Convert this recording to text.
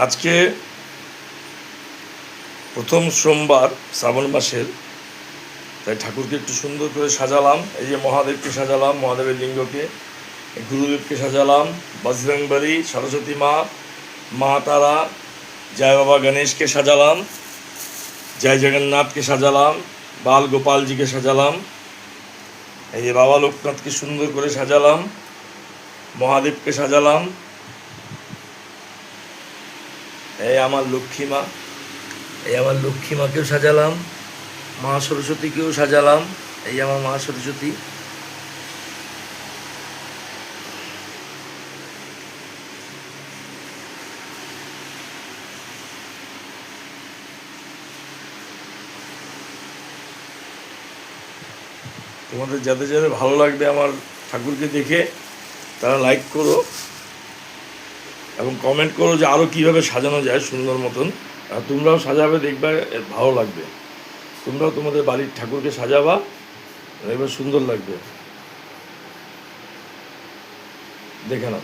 আজকে প্রথম সোমবার শ্রাবণ মাসের, তাই ঠাকুরকে একটু সুন্দর করে সাজালাম। এই যে মহাদেবকে সাজালাম, মহাদেবের লিঙ্গকে, গুরুদেবকে সাজালাম, বজরংবলী, সরস্বতী মা, মা তারা, জয় বাবা গণেশকে সাজালাম, জয় জগন্নাথকে সাজালাম, বাল গোপালজিকে সাজালাম, এই যে বাবা লোকনাথকে সুন্দর করে সাজালাম, মহাদেবকে সাজালাম, এই আমার লক্ষ্মী মা, এই আমার লক্ষ্মী মাকেও সাজালাম, মা সরস্বতীকেও সাজালাম, এই আমার মা সরস্বতী। তোমাদের যাদের যাদের ভালো লাগবে আমার ঠাকুরকে দেখে, তারা লাইক করো এবং কমেন্ট করো যে আরও কীভাবে সাজানো যায় সুন্দর মতন। আর তোমরাও সাজাবে, দেখবে ভালো লাগবে। তোমরাও তোমাদের বাড়ির ঠাকুরকে সাজাবা, এবার সুন্দর লাগবে। দেখে নাও।